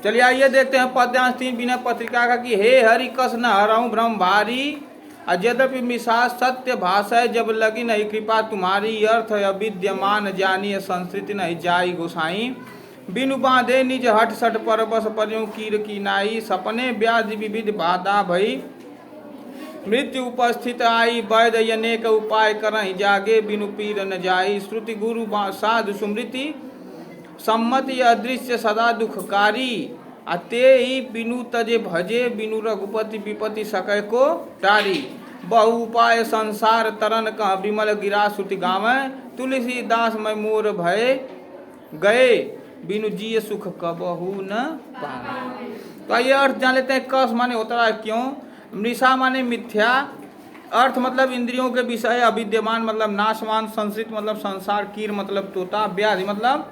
चलिए आइए देखते हैं पद्यांश 3 विनय पत्रिका का कि हे हरि कस न हरऊं भ्रम भारी, यद्यपि मिषा सत्य भाषा जब लगी नहीं कृपा तुम्हारी, अर्थ अविद्यमान जानिए संस्कृति नहीं जाई गोसाई, बिनु बांधे निज हट सट पर बस पर्यों कीर की नाई, सपने व्याधि विविध बाधा भई मृत्यु उपस्थित आई, वैद्य अनेक उपाय करहि जागे बिनु पीर न जाई, श्रुति गुरु साधु स्मृति सम्मति अदृश्य सदा दुखकारी, अते ही बिनु तजे भजे बिनु रघुपति विपति सकै को टारी, बहु उपाय संसार तरन कह विमल गिरा श्रुति गावै, तुलसीदास मैं मोर भय गए बिनु जिय सुख कबहू न पावे। तो ये अर्थ जान लेते हैं। कस माने होता है क्यों, मृषा माने मिथ्या, अर्थ मतलब इंद्रियों के विषय, अविद्यमान मतलब नाशवान, संसित मतलब संसार, कीर मतलब तोता, व्याधि मतलब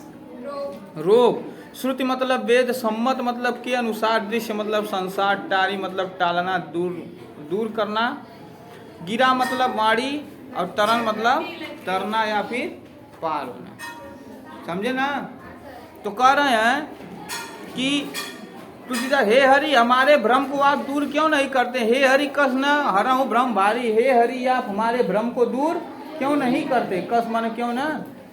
रोग, श्रुति मतलब वेद, सम्मत मतलब के अनुसार, दृश्य मतलब संसार, टारी मतलब टालना, दूर करना, गिरा मतलब माड़ी, और तरन मतलब तरना या फिर पार होना। समझे ना। तो कह रहे हैं कि तुलसीदास हे हरि हमारे भ्रम को आप दूर क्यों नहीं करते, हे हरि कस न हरहु भ्रम भारी, हे हरि आप हमारे भ्रम को दूर क्यों नहीं करते। कस माने क्यों ना,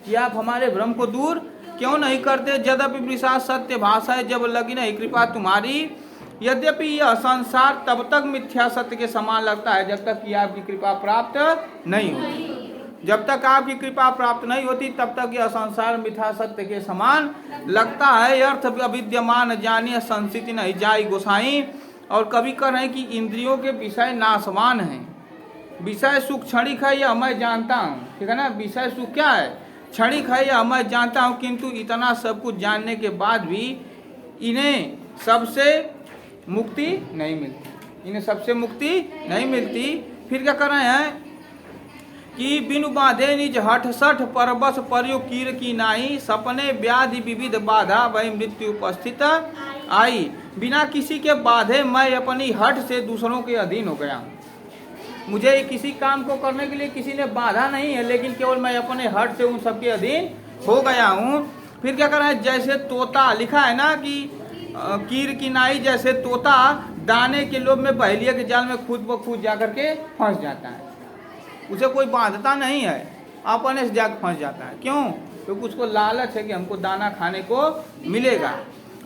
कि आप हमारे भ्रम को दूर क्यों नहीं करते। यद्यपि मृषा सत्य भाषा है जब लगी नहीं कृपा तुम्हारी, यद्यपि यह संसार तब तक मिथ्या सत्य के समान लगता है जब तक कि आपकी कृपा प्राप्त नहीं होती। जब तक आपकी कृपा प्राप्त नहीं होती तब तक यह संसार मिथ्या सत्य के समान लगता है। अर्थ अविद्यमान जानिए संस्थिति नहीं जाई गोसाई। और कवि कह रहे हैं कि इंद्रियों के विषय नाशवान हैं, विषय सुख क्षणिक है यह मैं जानता हूँ, ठीक है ना। विषय सुख क्या है, क्षणिक है यह मैं जानता हूँ, किंतु इतना सब कुछ जानने के बाद भी इन्हें सबसे मुक्ति नहीं मिलती, इन्हें सबसे मुक्ति नहीं मिलती। फिर क्या कर रहे हैं कि बिनु बांधे निज हठ सठ परबस पर्यो कीर की नाई, सपने व्याधि विविध बाधा वही मृत्यु उपस्थित आई। बिना किसी के बाधे मैं अपनी हठ से दूसरों के अधीन हो गया हूँ। मुझे किसी काम को करने के लिए किसी ने बाधा नहीं है, लेकिन केवल मैं अपने हठ से उन सबके अधीन हो गया हूँ। फिर क्या कर रहे हैं, जैसे तोता, लिखा है ना कि कीर की नाई, जैसे तोता दाने के लोभ में बहेलिया के जाल में खुद ब खुद जाकर के फंस जाता है, उसे कोई बांधता नहीं है, अपने से जाकर फंस जाता है। क्यों, क्योंकि उसको लालच है कि हमको दाना खाने को मिलेगा।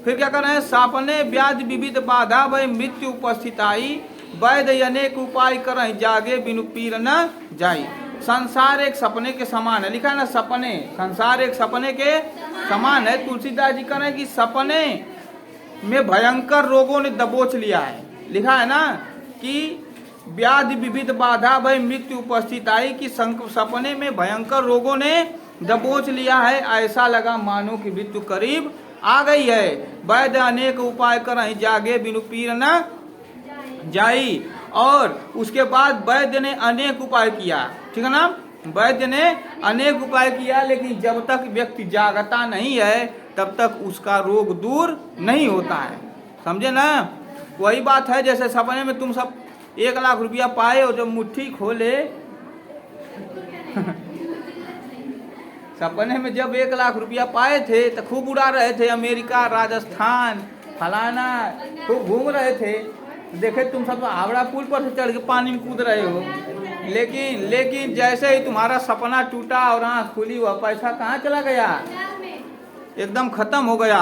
फिर क्या कर रहे हैं, सपने व्याधि विविध बाधा वही मृत्यु उपस्थित आई, वैद्य अनेक उपाय करहि जागे बिनु पीर न जाई। संसार एक सपने के समान है, लिखा है ना सपने, संसार एक सपने के समान है। तुलसीदास जी कह रहे हैं कि सपने में भयंकर रोगों ने दबोच लिया है, लिखा है ना कि व्याधि विविध बाधा भय मृत्यु उपस्थित आई, कि सपने में भयंकर रोगों ने दबोच लिया है, ऐसा लगा मानो कि मृत्यु करीब आ गई है। वैद्य अनेक उपाय करहि जागे बिनु पीर न जाई। और उसके बाद वैद्य ने अनेक उपाय किया, ठीक है ना, वैद्य ने अनेक उपाय किया, लेकिन जब तक व्यक्ति जागता नहीं है तब तक उसका रोग दूर नहीं होता है। समझे ना। वही बात है जैसे सपने में तुम सब 1 लाख रुपया पाए और जब मुट्ठी खोले सपने में जब 1 लाख रुपया पाए थे तो खूब उड़ा रहे थे, अमेरिका, राजस्थान, फलाना खूब घूम रहे थे। देखे तुम सब हावड़ा पुल पर से चढ़ के पानी में कूद रहे हो, लेकिन जैसे ही तुम्हारा सपना टूटा और आँख खुली, वह पैसा कहाँ चला गया, एकदम खत्म हो गया।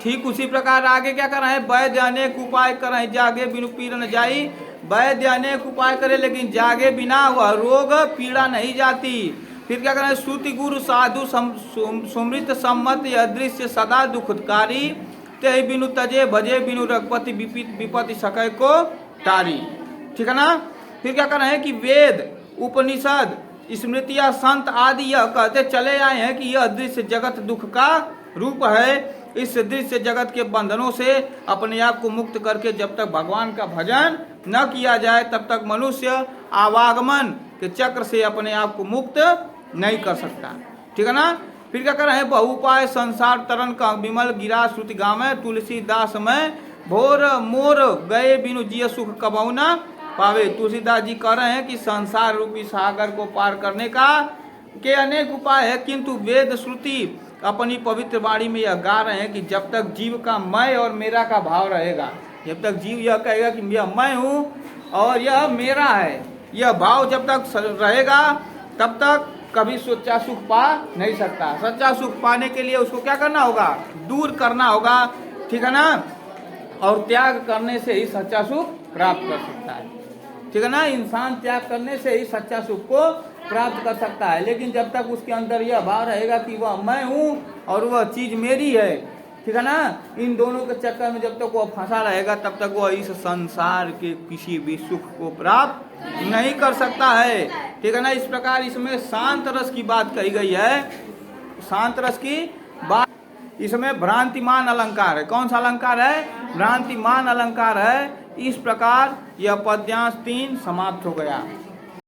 ठीक उसी प्रकार आगे क्या कर रहे हैं, वैद्य अनेक उपाय करें जागे बिनु पीड़ न जाई। वैद्य अनेक उपाय करे लेकिन जागे बिना वह रोग पीड़ा नहीं जाती। फिर क्या करें, श्रुति गुरु साधु सुमृत सम्मत अदृश्य सदा दुखकारी, ते बिनु तजे भजे बिनु रघुपति विपति सकै को टारी, ठीक है ना। फिर क्या कर रहे हैं कि वेद उपनिषद स्मृतियां संत आदि यह कहते चले आए हैं कि यह दृश्य जगत दुख का रूप है। इस दृश्य जगत के बंधनों से अपने आप को मुक्त करके जब तक भगवान का भजन न किया जाए तब तक मनुष्य आवागमन के चक्र से अपने आप को मुक्त नहीं कर सकता, ठीक है ना। फिर क्या कर रहे हैं, बहुपाय संसार तरन का विमल गिरा श्रुति गावे, तुलसीदास में भोर मोर गए बिनु जिय सुख कबहू न पावे। तुलसीदास जी कह रहे हैं कि संसार रूपी सागर को पार करने का के अनेक उपाय है, किंतु वेद श्रुति अपनी पवित्र वाणी में यह गा रहे हैं कि जब तक जीव का मैं और मेरा का भाव रहेगा, जब तक जीव यह कहेगा कि यह मैं हूँ और यह मेरा है, यह भाव जब तक रहेगा तब तक कभी सच्चा सुख पा नहीं सकता। सच्चा सुख पाने के लिए उसको क्या करना होगा? दूर करना होगा, ठीक है ना, और त्याग करने से ही सच्चा सुख प्राप्त कर सकता है, ठीक है ना। इंसान त्याग करने से ही सच्चा सुख को प्राप्त कर सकता है। लेकिन जब तक उसके अंदर यह भाव रहेगा कि वह मैं हूँ और वह चीज मेरी है, ठीक है ना, इन दोनों के चक्कर में जब तक वह फंसा रहेगा तब तक वह इस संसार के किसी भी सुख को प्राप्त नहीं कर सकता है, ठीक है ना। इस प्रकार इसमें शांत रस की बात कही गई है। शांत रस की बात, इसमें भ्रांतिमान अलंकार है। कौन सा अलंकार है? भ्रांतिमान अलंकार है। इस प्रकार यह पद्यांश 3 समाप्त हो गया।